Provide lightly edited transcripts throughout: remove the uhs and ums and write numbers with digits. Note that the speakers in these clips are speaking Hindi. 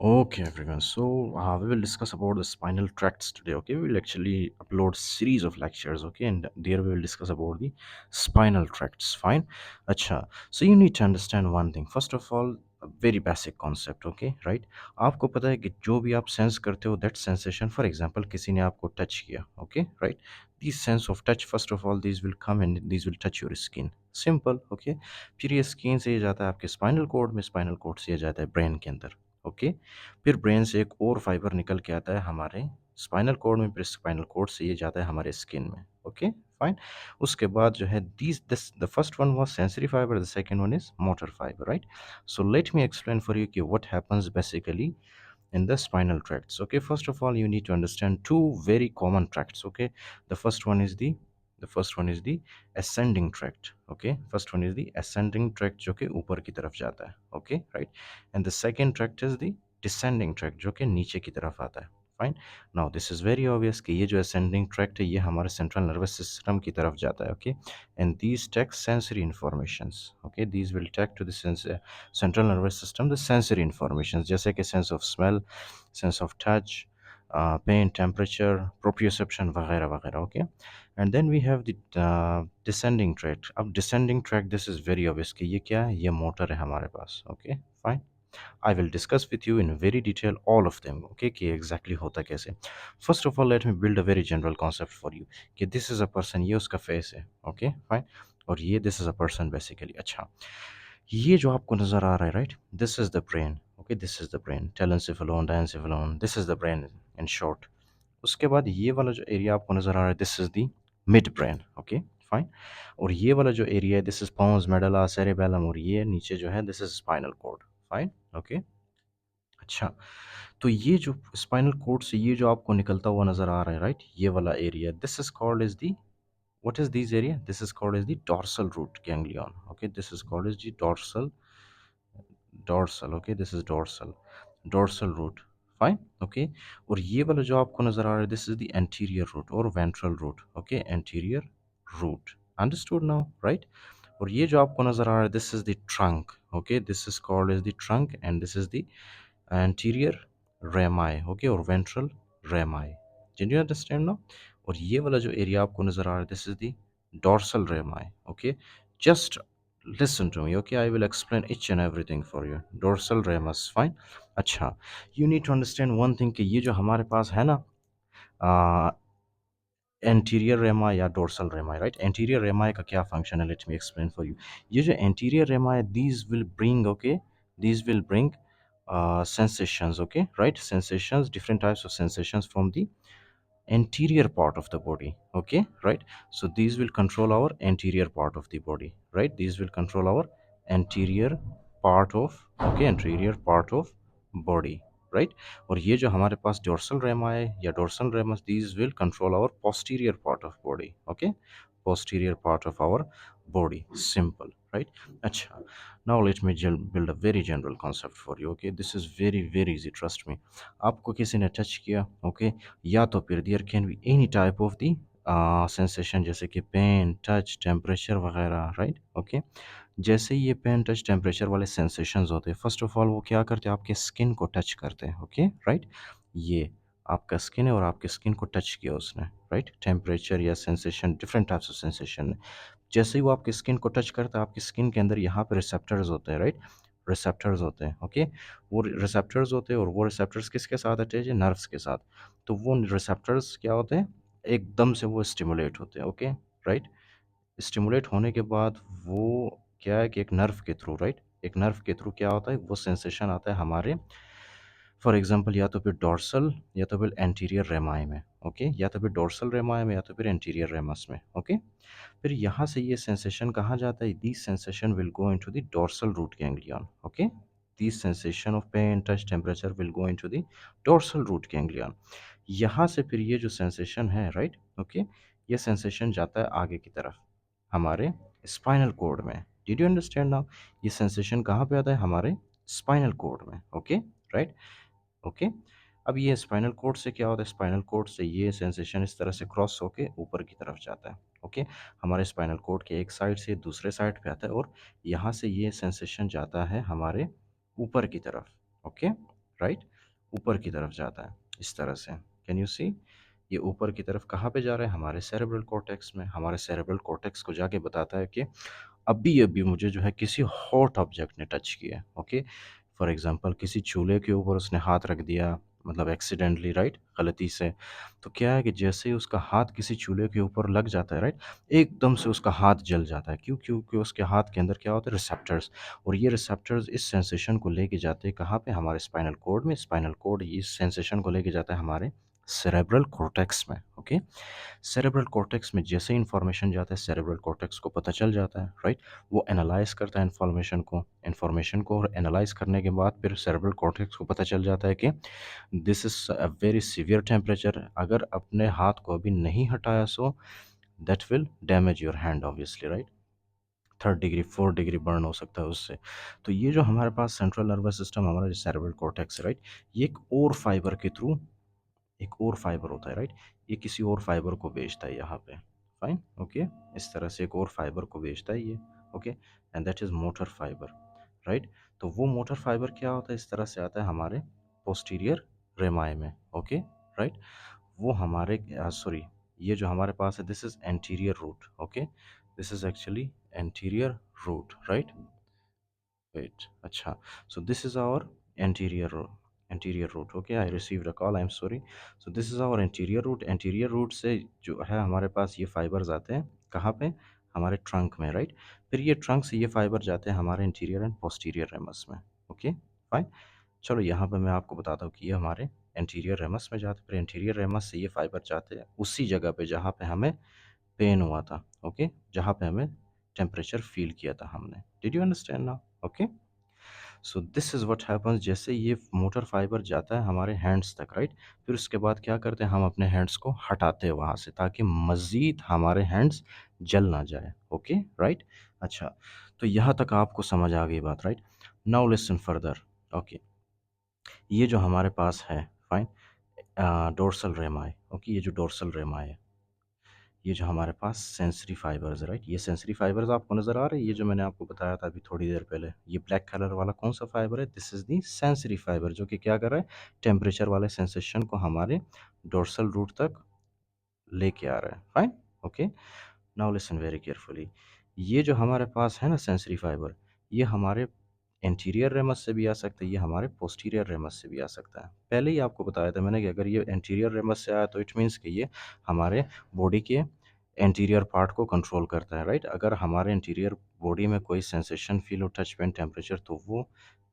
Okay, everyone. So we will discuss about the spinal tracts today. Okay, we will actually upload series of lectures. Okay, and there we will discuss about the spinal tracts. Fine. Acha. So you need to understand one thing. First of all, a very basic concept. Okay, right? आपको पता है कि जो भी आप सेंस करते हो that sensation. For example, किसी ने आपको touch किया. Okay, right? These sense of touch. First of all, these will come and these will touch your skin. Simple. Okay. फिर ये स्किन से ये जाता है आपके स्पाइनल कोड में, स्पाइनल कोड से ये जाता है ब्रेन के अंदर. ओके. फिर ब्रेन से एक और फाइबर निकल के आता है हमारे स्पाइनल कोड में, फिर स्पाइनल कोड से ये जाता है हमारे स्किन में. Okay, fine. उसके बाद जो है this this the first one was sensory fiber, the second one is motor fiber, right. So let me explain for you कि what happens basically in the spinal tracts. Okay, first of all you need to understand two very common tracts. Okay, the first one is the ascending tract. Okay, first one is the ascending tract जो कि ऊपर की तरफ जाता है. Okay, right. And the second tract is the descending tract जो कि नीचे की तरफ आता है. Fine. Now this is very obvious कि ये जो असेंडिंग ट्रैक्ट है ये हमारे सेंट्रल नर्वस सिस्टम की तरफ जाता है. Okay, and these take sensory informations. Okay, these will take to the central nervous system the sensory informations, जैसे कि sense of smell, sense of touch, pain, temperature, proprioception वगैरह वगैरह. Okay, and then we have the descending tract. अब descending tract this is very obvious कि ये क्या है, ये मोटर है हमारे पास. Okay, fine. I will discuss with you in very detail all of them. Okay, कि exactly होता कैसे. First of all, let me build a very general concept for you. कि this is a person, ये उसका face है. Okay, fine. और ये this is a person basically. अच्छा, ये जो आपको नज़र आ रहा है, right? This is the brain. Okay, this is the brain. Telencephalon, diencephalon. This is the brain in short. उसके बाद ये वाला जो एरिया आपको नज़र आ रहा है, this is the mid brain. Okay, fine. और ये वाला जो एरिया है, this is pons medulla cerebellum, और ये नीचे जो है this is spinal cord. Fine. Okay. अच्छा, तो ये जो स्पाइनल कॉर्ड से ये जो आपको निकलता हुआ नज़र आ रहा है, राइट, ये वाला area, this is called is the, what is this area, this is called is the dorsal root ganglion. Okay, this is called is the dorsal. Okay, this is dorsal root. Fine. Okay, और ये वाला जो आपको नज़र आ रहा है, this is the anterior root और ventral root. Okay, anterior root. Understood now, right. और ये जो आपको नज़र आ रहा है, this is the trunk. Okay, this is called is the trunk, and this is the anterior rami. Okay, और ventral rami. Did you understand now. और ये वाला जो एरिया आपको नज़र आ रहा है, this is the dorsal रेमाई. Okay, just listen to me. Okay, I will explain each and everything for you. Dorsal ramus. Fine. अच्छा, you need to understand one thing कि ये जो हमारे पास है ना, एंटीरियर रेमा या डोर्सल रेमा, राइट. एंटीरियर रेमा का क्या फंक्शन है, late me explain for you. ये जो एंटीरियर रेमा है, these will bring, okay, these will bring sensations. Okay, right, sensations, different types of sensations from the anterior part of the body. Okay, right. So these will control our anterior part of the body, right. These will control our anterior part of, okay, anterior part of body, right. और ये जो हमारे पास dorsal rama है या dorsal ramus, these will control our posterior part of body. Okay, posterior part of our body. Simple, right. अच्छा, now let me build a very general concept for you. Okay, this is very very easy, trust me. आपको किसी ने टच किया, ओके, या तो फिर there can be any type of the sensation, जैसे कि पेन, टच, टेम्परेचर वगैरह, राइट. ओके, जैसे ही ये पेन, टच, टेम्परेचर वाले सेंसेशंस होते हैं, फर्स्ट ऑफ ऑल वो क्या करते हैं, आपके स्किन को टच करते हैं. Okay, right. ये आपका स्किन है और आपके स्किन को टच किया उसने, राइट. टेम्परेचर या sensation, different types of sensation. जैसे ही वो आपकी स्किन को टच करता है, आपकी स्किन के अंदर यहाँ पे रिसेप्टर्स होते हैं, राइट. रिसेप्टर्स होते हैं. ओके, वो रिसेप्टर्स होते हैं, और वो रिसेप्टर्स किसके साथ अटैच है, नर्व्स के साथ. तो वो रिसेप्टर्स क्या होते हैं, एकदम से वो स्टिमुलेट होते हैं. Okay, right. स्टिमुलेट होने के बाद वो क्या है कि एक नर्व के थ्रू, राइट, एक नर्व के थ्रू क्या होता है, वो सेंसेशन आता है हमारे, फॉर एग्जांपल या तो फिर डॉर्सल या तो फिर एंटीरियर रेमाई में. ओके, या तो फिर डॉर्सल रेमाई में या तो फिर एंटीरियर रेमस में. ओके, फिर यहाँ से ये सेंसेशन कहाँ जाता है, this sensation will go into the dorsal root ganglion. Okay, this sensation of pain, touch, temperature will go into the dorsal root ganglion. यहाँ से फिर ये जो सेंसेशन है, राइट, ओके, ये सेंसेशन जाता है आगे की तरफ हमारे स्पाइनल कोड में. Did you understand now. ये सेंसेशन कहाँ पे आता है, हमारे स्पाइनल कोड में. Okay, right. ओके, अब ये स्पाइनल कोड से क्या होता है, स्पाइनल कोड से ये सेंसेशन इस तरह से क्रॉस होके ऊपर की तरफ जाता है. ओके, हमारे स्पाइनल कोड के एक साइड से दूसरे साइड पे आता है, और यहाँ से ये सेंसेशन जाता है हमारे ऊपर की तरफ. ओके, राइट, ऊपर की तरफ जाता है इस तरह से। कैन यू सी, ये ऊपर की तरफ कहाँ पे जा रहा है, हमारे सेरेब्रल कॉर्टेक्स में। हमारे सेरेब्रल कॉर्टेक्स को जाके बताता है कि अभी अभी मुझे जो है किसी हॉट ऑब्जेक्ट ने टच किया, ओके। फॉर एग्जांपल किसी चूल्हे के ऊपर उसने हाथ रख दिया, मतलब एक्सीडेंटली, राइट, गलती से। तो क्या है कि जैसे ही उसका हाथ किसी चूल्हे के ऊपर लग जाता है, राइट, एकदम से उसका हाथ जल जाता है। क्यों? क्योंकि उसके हाथ के अंदर क्या होता है, रिसेप्टर्स। और ये रिसेप्टर्स इस सेंसेशन को लेके जाते हैं कहाँ पे, हमारे स्पाइनल कोड में। स्पाइनल कोड इस सेंसेशन को लेके जाता है हमारे सेरेब्रल कॉर्टेक्स में, ओके। सेरेब्रल कॉर्टेक्स में जैसे इंफॉर्मेशन जाता है, सेरेब्रल कॉर्टेक्स को पता चल जाता है, राइट। वो एनालाइज करता है इंफॉर्मेशन को, और एनालाइज करने के बाद फिर सेरेब्रल कॉर्टेक्स को पता चल जाता है कि this is a very severe temperature, अगर अपने हाथ को अभी नहीं हटाया so that will damage your hand obviously, right. 3rd degree 4th degree burn हो सकता है उससे। तो ये जो हमारे पास सेंट्रल नर्वस सिस्टम, हमारा जो सेरेब्रल कॉर्टेक्स है, राइट, ये एक और फाइबर होता है, राइट, ये किसी और फाइबर को भेजता है यहाँ पे, फाइन, ओके। इस तरह से एक और फाइबर को भेजता है ये, okay, and that is motor fiber, right. तो वो मोटर फाइबर क्या होता है, इस तरह से आता है हमारे पोस्टीरियर रेमाए में, ओके, राइट। वो हमारे सॉरी, ये जो हमारे पास है, this is anterior root, okay, this is actually anterior root, right. Wait, अच्छा. So this is our anterior anterior root. Okay, I received a call. I'm sorry. So this is our anterior root. Anterior root से जो है हमारे पास ये फाइबर्स आते हैं कहाँ पे, हमारे ट्रंक में, राइट। फिर ये ट्रंक से ये फाइबर जाते हैं हमारे इंटीरियर एंड पोस्टीरियर रेमस में, ओके, फाइन। चलो यहाँ पे मैं आपको बताता हूँ कि ये हमारे एंटीरियर रेमस में जाते हैं, फिर एंटीरियर रेमस से ये फाइबर जाते हैं उसी जगह पे जहाँ पे हमें पेन हुआ था, ओके, जहाँ पे हमें टेम्परेचर फील किया था हमने। Did you understand now? Okay. So this is what happens, जैसे ये मोटर फाइबर जाता है हमारे हैंड्स तक, राइट। फिर उसके बाद क्या करते हैं, हम अपने हैंड्स को हटाते हैं वहाँ से ताकि मज़ीद हमारे हैंड्स जल ना जाए, ओके, राइट। अच्छा, तो यहाँ तक आपको समझ आ गई बात, right. Now listen further, okay. ये जो हमारे पास है, फाइन, डोर्सल रेमाए, ओके, ये जो डोर्सल रेमाए है, ये जो हमारे पास सेंसरी फाइबर्स है, राइट, ये सेंसरी फाइबर्स आपको नज़र आ रहे हैं, ये जो मैंने आपको बताया था अभी थोड़ी देर पहले, ये ब्लैक कलर वाला कौन सा फाइबर है, this is the sensory fibre, जो कि क्या कर रहा है, टेम्परेचर वाले सेंसेशन को हमारे डोर्सल रूट तक लेके आ रहा है, fine, okay. Now listen very carefully, ये जो हमारे पास है ना सेंसरी फाइबर, ये हमारे एंटीरियर रेमस से भी आ सकता है, ये हमारे पोस्टीरियर रेमस से भी आ सकता है। पहले ही आपको बताया था मैंने कि अगर ये एंटीरियर रेमस से आया तो इट मीन्स कि ये हमारे बॉडी के एंटीरियर पार्ट को कंट्रोल करता है, राइट। अगर हमारे इंटीरियर बॉडी में कोई सेंसेशन फील हो, टच पेन, टेम्परेचर, तो वो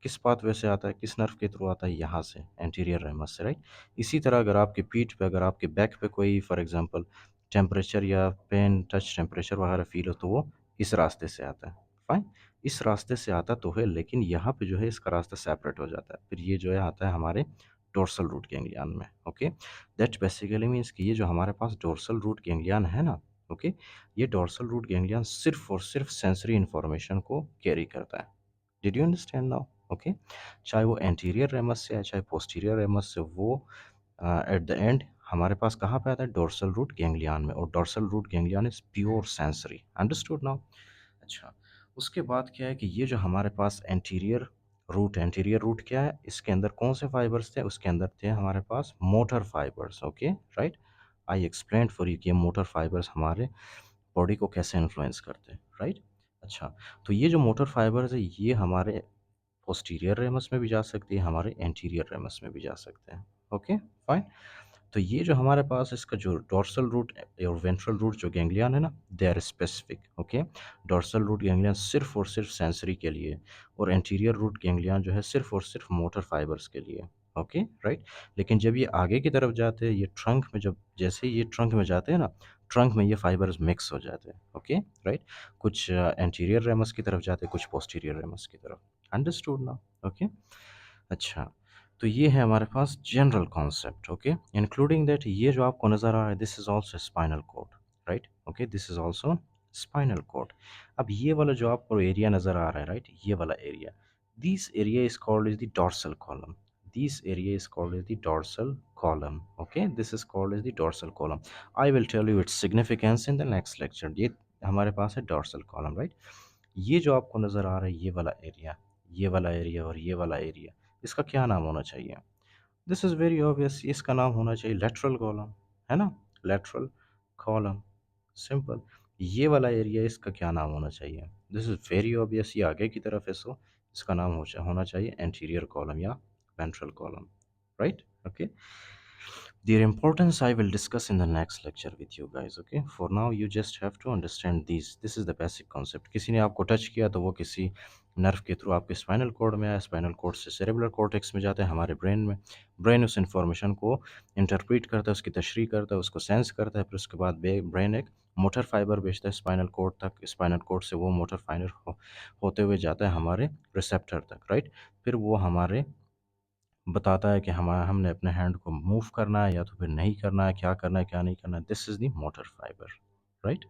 किस पाथवे से आता है, किस नर्व के थ्रू आता है, यहाँ से, एंटीरियर रेमस से, राइट। इसी तरह अगर आपके पीठ पे, अगर आपके बैक पे कोई फॉर एग्जांपल टेम्परेचर या पेन, टच टेम्परेचर वगैरह फील हो, तो वो इस रास्ते से आता है, फाइन। इस रास्ते से आता तो है, लेकिन यहाँ पे जो है इसका रास्ता सेपरेट हो जाता है, फिर ये जो है आता है हमारे डोर्सल रूट गैंग्लियन में, ओके। दैट बेसिकली मीन्स कि ये जो हमारे पास डोर्सल रूट गैंग्लियन है ना, ओके, ये डोर्सल रूट गैंग्लियन सिर्फ और सिर्फ सेंसरी इंफॉर्मेशन को कैरी करता है। Did you understand now? Okay. चाहे वो एंटीरियर रेमस से है, चाहे पोस्टीरियर रेमस से, वो एट द एंड हमारे पास कहाँ पे आता है, डोर्सल रूट गैंग्लियन में। और dorsal root ganglion is pure sensory, understood now? अच्छा, उसके बाद क्या है कि ये जो हमारे पास एंटीरियर रूट क्या है, इसके अंदर कौन से फाइबर्स थे, उसके अंदर थे हमारे पास motor fibers, okay, right. I explain for you कि ये मोटर फाइबर्स हमारे बॉडी को कैसे इन्फ्लुएंस करते हैं, राइट। अच्छा, तो ये जो मोटर फाइबर्स है ये हमारे पोस्टीरियर रेमस में भी जा सकती है, हमारे एंटीरियर रेमस में भी जा सकते हैं, ओके, फाइन। तो ये जो हमारे पास इसका जो डोर्सल रूट और वेंट्रल रूट जो गैंग्लियन है ना, they are specific, okay. Dorsal root ganglion सिर्फ और सिर्फ सेंसरी के लिए, और एंटीरियर रूट गैंग्लियन जो है सिर्फ और सिर्फ मोटर फाइबर्स के लिए, ओके, राइट। लेकिन जब ये आगे की तरफ जाते हैं, ये ट्रंक में, जब जैसे ही ये ट्रंक में जाते हैं ना, ट्रंक में ये फाइबर्स मिक्स हो जाते हैं, ओके, राइट। कुछ एंटीरियर रेमस की तरफ जाते हैं, कुछ पोस्टीरियर रेमस की तरफ, अंडरस्टूड ना, ओके। अच्छा, तो ये है हमारे पास general concept, okay, including that ये जो आपको नज़र आ रहा है, this is also spinal cord, right, okay, this is also spinal cord. अब ये वाला जो आपको एरिया नज़र आ रहा है, राइट, ये वाला area, this area is called is the dorsal column, this area is called as the dorsal column, okay, this is called as the dorsal column. I will tell you its significance in the next lecture. ये हमारे पास है dorsal column, right। ये जो आपको नज़र आ रहा है, ये वाला एरिया, ये वाला एरिया और ये वाला एरिया, इसका क्या नाम होना चाहिए? दिस इज़ वेरी ऑब्वियस, इसका नाम होना चाहिए लेटरल कॉलम, है ना? Lateral column, simple. ये वाला एरिया इसका क्या नाम होना चाहिए? दिस इज़ वेरी ऑब्वियस, ये आगे की तरफ है, सो इसका नाम होना चाहिए एंटीरियर कॉलम या ventral column, right? Okay. Their importance I will discuss in the next lecture with you guys. Okay, for now you just have to understand these. This is the basic concept. किसी ने आपको टच किया तो वो किसी नर्व के थ्रू आपके स्पाइनल कॉर्ड में आया, स्पाइनल कॉर्ड से सेरेब्रल कॉर्टेक्स में जाता है हमारे ब्रेन में। ब्रेन उस इंफॉर्मेशन को इंटरप्रेट करता है, उसकी तशरीह करता है, उसको सेंस करता है, फिर उसके बाद ब्रेन एक मोटर फाइबर भेजता है स्पाइनल कॉर्ड तक। स्पाइनल कॉर्ड से वो मोटर फाइबर होते हुए जाता है हमारे रिसेप्टर तक, राइट? फिर वो हमारे बताता है कि हमने अपने हैंड को मूव करना है या तो फिर नहीं करना है, क्या करना है क्या नहीं करना है। This is the motor fiber, right?